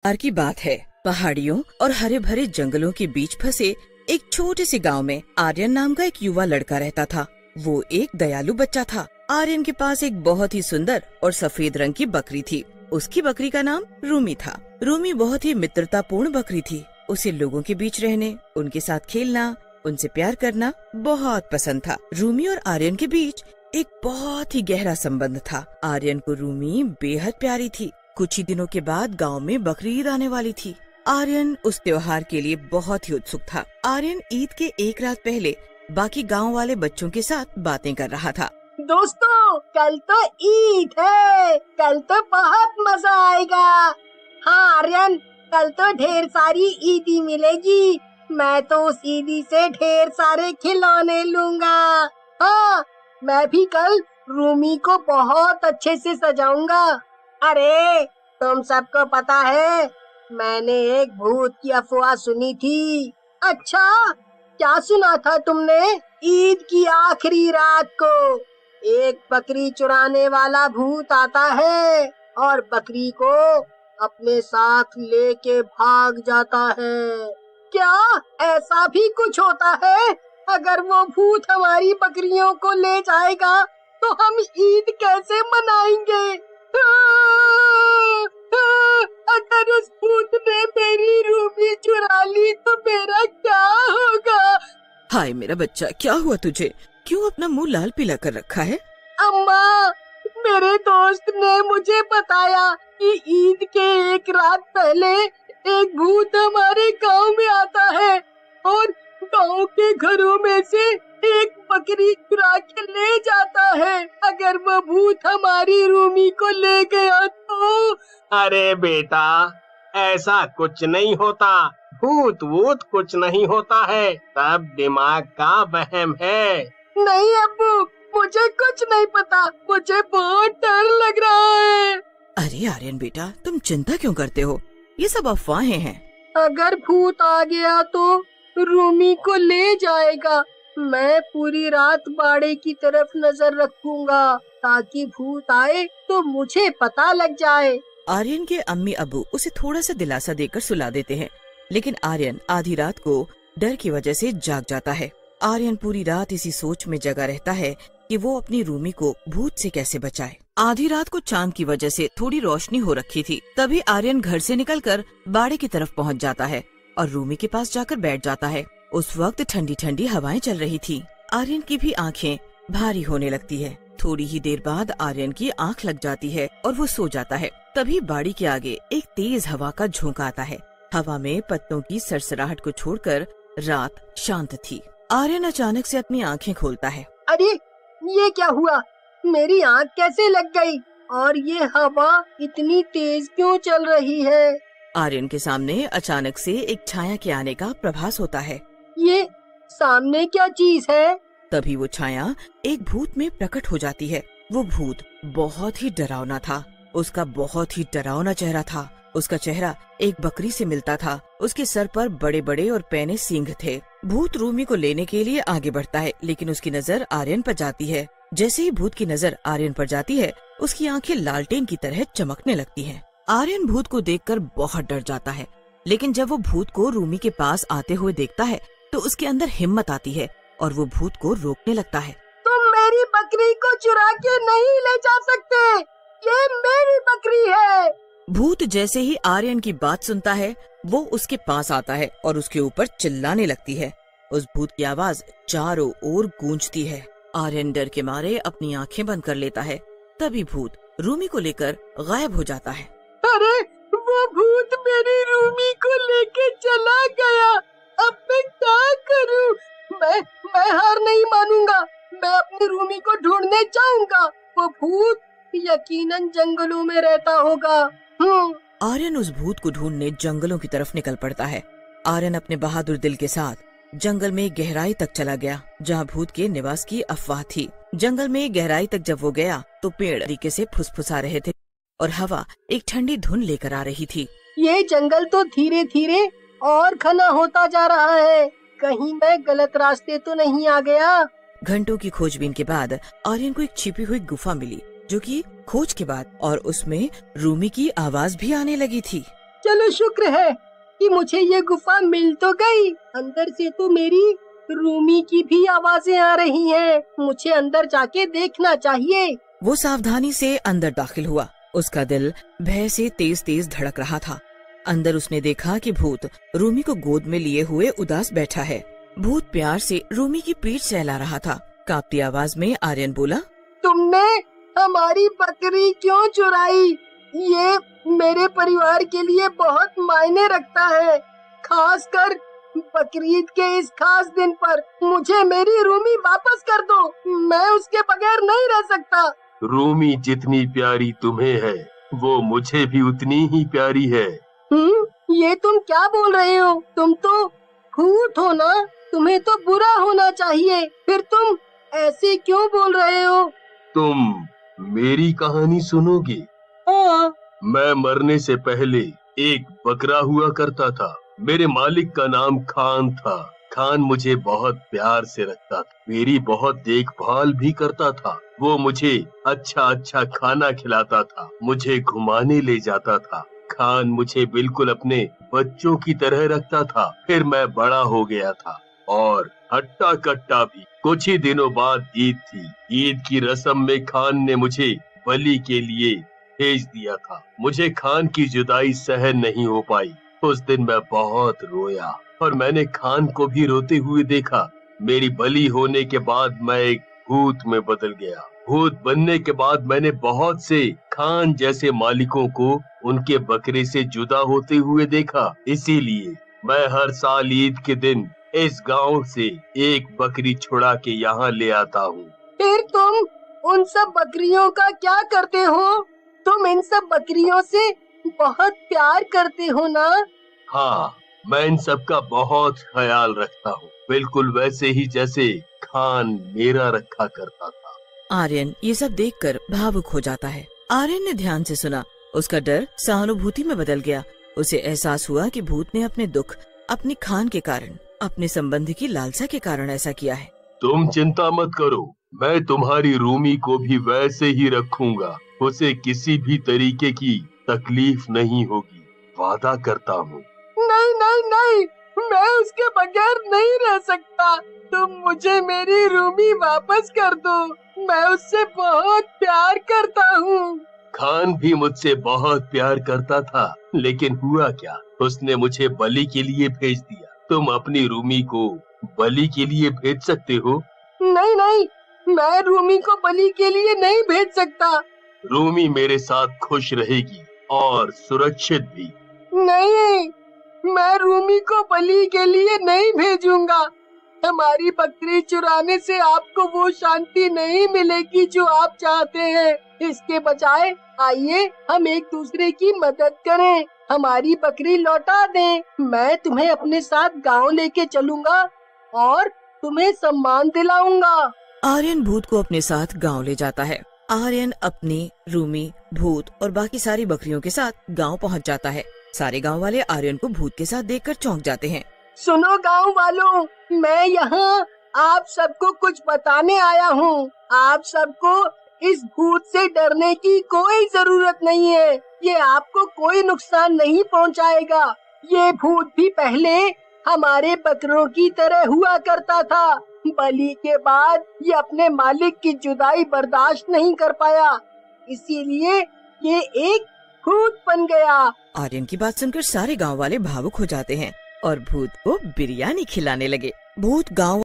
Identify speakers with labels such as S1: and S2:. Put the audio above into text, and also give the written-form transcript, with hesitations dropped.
S1: बार की बात है, पहाड़ियों और हरे भरे जंगलों के बीच फंसे एक छोटे से गांव में आर्यन नाम का एक युवा लड़का रहता था। वो एक दयालु बच्चा था। आर्यन के पास एक बहुत ही सुंदर और सफेद रंग की बकरी थी। उसकी बकरी का नाम रूमी था। रूमी बहुत ही मित्रतापूर्ण बकरी थी। उसे लोगों के बीच रहने, उनके साथ खेलना, उनसे प्यार करना बहुत पसंद था। रूमी और आर्यन के बीच एक बहुत ही गहरा संबंध था। आर्यन को रूमी बेहद प्यारी थी। कुछ ही दिनों के बाद गांव में बकरी ईद आने वाली थी। आर्यन उस त्योहार के लिए बहुत ही उत्सुक था। आर्यन ईद के एक रात पहले बाकी गांव वाले बच्चों के साथ बातें कर रहा था।
S2: दोस्तों, कल तो ईद है, कल तो बहुत मजा आएगा। हाँ आर्यन, कल तो ढेर सारी ईदी मिलेगी। मैं तो उस ईदी से ढेर सारे खिलौने लूंगा। हाँ, मैं भी कल रूमी को बहुत अच्छे से सजाऊंगा। अरे, तुम सबको पता है, मैंने एक भूत की अफवाह सुनी थी। अच्छा, क्या सुना था तुमने? ईद की आखिरी रात को एक बकरी चुराने वाला भूत आता है और बकरी को अपने साथ लेके भाग जाता है। क्या ऐसा भी कुछ होता है? अगर वो भूत हमारी बकरियों को ले जाएगा तो हम ईद कैसे मनाएंगे? अगर उस भूत ने मेरी रूमी चुरा ली तो मेरा क्या होगा?
S1: हाय मेरा बच्चा, क्या हुआ तुझे? क्यों अपना मुंह लाल पीला कर रखा है?
S2: अम्मा, मेरे दोस्त ने मुझे बताया कि ईद के एक रात पहले एक भूत हमारे गांव में आता है और गांव के घरों में से एक बकरी चुरा के ले जाता है। अगर वो भूत हमारी रूमी को ले गया तो?
S3: अरे बेटा, ऐसा कुछ नहीं होता। भूत वूत कुछ नहीं होता है, सब दिमाग का वहम है।
S2: नहीं अब्बू, मुझे कुछ नहीं पता। मुझे बहुत डर लग रहा है।
S1: अरे आर्यन बेटा, तुम चिंता क्यों करते हो? ये सब अफवाहें हैं।
S2: अगर भूत आ गया तो रूमी को ले जाएगा। मैं पूरी रात बाड़े की तरफ नजर रखूंगा ताकि भूत आए तो मुझे पता लग जाए।
S1: आर्यन के अम्मी अबू उसे थोड़ा सा दिलासा देकर सुला देते हैं, लेकिन आर्यन आधी रात को डर की वजह से जाग जाता है। आर्यन पूरी रात इसी सोच में जगा रहता है कि वो अपनी रूमी को भूत से कैसे बचाए। आधी रात को चांद की वजह से थोड़ी रोशनी हो रखी थी। तभी आर्यन घर से निकलकर बाड़े की तरफ पहुंच जाता है और रूमी के पास जाकर बैठ जाता है। उस वक्त ठंडी ठंडी हवाएं चल रही थी। आर्यन की भी आंखें भारी होने लगती है। थोड़ी ही देर बाद आर्यन की आंख लग जाती है और वो सो जाता है। तभी बाड़ी के आगे एक तेज हवा का झोंका आता है। हवा में पत्तों की सरसराहट को छोड़कर रात शांत थी। आर्यन अचानक से अपनी आंखें खोलता है।
S2: अरे, ये क्या हुआ? मेरी आंख कैसे लग गई? और ये हवा इतनी तेज क्यों चल रही है?
S1: आर्यन के सामने अचानक से एक छाया के आने का प्रभास होता है।
S2: ये सामने क्या चीज है?
S1: तभी वो छाया एक भूत में प्रकट हो जाती है। वो भूत बहुत ही डरावना था। उसका बहुत ही डरावना चेहरा था। उसका चेहरा एक बकरी से मिलता था। उसके सर पर बड़े बड़े और पैने सींग थे। भूत रूमी को लेने के लिए आगे बढ़ता है, लेकिन उसकी नजर आर्यन पर जाती है। जैसे ही भूत की नजर आर्यन पर जाती है, उसकी आंखें लालटेन की तरह चमकने लगती हैं। आर्यन भूत को देखकर बहुत डर जाता है, लेकिन जब वो भूत को रूमी के पास आते हुए देखता है तो उसके अंदर हिम्मत आती है और वो भूत को रोकने लगता है।
S2: तुम मेरी बकरी को चुरा के नहीं ले जा सकते। ये मेरी बकरी है।
S1: भूत जैसे ही आर्यन की बात सुनता है, वो उसके पास आता है और उसके ऊपर चिल्लाने लगती है। उस भूत की आवाज चारों ओर गूंजती है। आर्यन डर के मारे अपनी आंखें बंद कर लेता है। तभी भूत रूमी को लेकर गायब हो जाता है।
S2: अरे, वो भूत मेरी रूमी को लेके चला गया। अब मैं क्या करूं? मैं हार नहीं मानूंगा। मैं अपनी रूमी को ढूंढने जाऊंगा। वो भूत यकीनन जंगलों में रहता होगा।
S1: आर्यन उस भूत को ढूंढने जंगलों की तरफ निकल पड़ता है। आर्यन अपने बहादुर दिल के साथ जंगल में गहराई तक चला गया, जहाँ भूत के निवास की अफवाह थी। जंगल में गहराई तक जब वो गया तो पेड़ तरीके से फुसफुसा रहे थे और हवा एक ठंडी धुन लेकर आ रही थी।
S2: ये जंगल तो धीरे धीरे और घना होता जा रहा है। कहीं मैं गलत रास्ते तो नहीं आ गया?
S1: घंटों की खोजबीन के बाद आर्यन को एक छिपी हुई गुफा मिली, जो कि खोज के बाद और उसमें रूमी की आवाज भी आने लगी थी।
S2: चलो शुक्र है कि मुझे ये गुफा मिल तो गई। अंदर से तो मेरी रूमी की भी आवाजें आ रही हैं। मुझे अंदर जाके देखना चाहिए।
S1: वो सावधानी से अंदर दाखिल हुआ। उसका दिल भय से तेज तेज धड़क रहा था। अंदर उसने देखा कि भूत रूमी को गोद में लिए हुए उदास बैठा है। भूत प्यार से रूमी की पीठ सहला रहा था। कांपती आवाज में आर्यन बोला,
S2: तुमने हमारी बकरी क्यों चुराई? ये मेरे परिवार के लिए बहुत मायने रखता है, खासकर बकरीद के इस खास दिन पर। मुझे मेरी रूमी वापस कर दो, मैं उसके बगैर नहीं रह सकता।
S4: रूमी जितनी प्यारी तुम्हें है वो मुझे भी उतनी ही प्यारी है।
S2: ये तुम क्या बोल रहे हो? तुम तो भूत हो ना, तुम्हें तो बुरा होना चाहिए। फिर तुम ऐसे क्यों बोल रहे हो?
S4: तुम मेरी कहानी सुनोगे?
S2: हाँ।
S4: मैं मरने से पहले एक बकरा हुआ करता था। मेरे मालिक का नाम खान था। खान मुझे बहुत प्यार से रखता था, मेरी बहुत देखभाल भी करता था। वो मुझे अच्छा अच्छा खाना खिलाता था, मुझे घुमाने ले जाता था। खान मुझे बिल्कुल अपने बच्चों की तरह रखता था। फिर मैं बड़ा हो गया था और हट्टा कट्टा भी। कुछ ही दिनों बाद ईद थी। ईद की रस्म में खान ने मुझे बलि के लिए भेज दिया था। मुझे खान की जुदाई सहन नहीं हो पाई। उस दिन मैं बहुत रोया और मैंने खान को भी रोते हुए देखा। मेरी बलि होने के बाद मैं एक भूत में बदल गया। भूत बनने के बाद मैंने बहुत से खान जैसे मालिकों को उनके बकरे से जुदा होते हुए देखा। इसीलिए मैं हर साल ईद के दिन इस गांव से एक बकरी छुड़ा के यहाँ ले आता हूँ।
S2: फिर तुम उन सब बकरियों का क्या करते हो? तुम इन सब बकरियों से बहुत प्यार करते हो ना?
S4: हाँ, मैं इन सब का बहुत ख्याल रखता हूँ, बिल्कुल वैसे ही जैसे खान मेरा रखा करता था।
S1: आर्यन ये सब देखकर भावुक हो जाता है। आर्यन ने ध्यान से सुना। उसका डर सहानुभूति में बदल गया। उसे एहसास हुआ कि भूत ने अपने दुख अपनी खान के कारण, अपने संबंधी की लालसा के कारण ऐसा किया है।
S4: तुम चिंता मत करो, मैं तुम्हारी रूमी को भी वैसे ही रखूंगा। उसे किसी भी तरीके की तकलीफ नहीं होगी, वादा करता हूँ।
S2: नहीं नहीं नहीं, मैं उसके बगैर नहीं रह सकता। तुम मुझे मेरी रूमी वापस कर दो, मैं उससे बहुत प्यार करता हूँ।
S4: खान भी मुझसे बहुत प्यार करता था, लेकिन हुआ क्या, उसने मुझे बलि के लिए भेज दिया। तुम अपनी रूमी को बलि के लिए भेज सकते हो?
S2: नहीं नहीं, मैं रूमी को बलि के लिए नहीं भेज सकता।
S4: रूमी मेरे साथ खुश रहेगी और सुरक्षित भी।
S2: नहीं, मैं रूमी को बलि के लिए नहीं भेजूंगा। हमारी बकरी चुराने से आपको वो शांति नहीं मिलेगी जो आप चाहते हैं। इसके बजाय आइए हम एक दूसरे की मदद करें, हमारी बकरी लौटा दें। मैं तुम्हें अपने साथ गांव लेके चलूंगा और तुम्हें सम्मान दिलाऊंगा।
S1: आर्यन भूत को अपने साथ गांव ले जाता है। आर्यन अपनी, रूमी, भूत और बाकी सारी बकरियों के साथ गांव पहुंच जाता है। सारे गांव वाले आर्यन को भूत के साथ देखकर चौंक जाते हैं।
S2: सुनो गांव वालों, मैं यहाँ आप सबको कुछ बताने आया हूँ। आप सबको इस भूत से डरने की कोई जरूरत नहीं है। ये आपको कोई नुकसान नहीं पहुँचाएगा। ये भूत भी पहले हमारे बकरों की तरह हुआ करता था। बलि के बाद ये अपने मालिक की जुदाई बर्दाश्त नहीं कर पाया, इसीलिए ये एक भूत बन गया।
S1: आर्यन की बात सुनकर सारे गांव वाले भावुक हो जाते हैं और भूत को बिरयानी खिलाने लगे। भूत गांव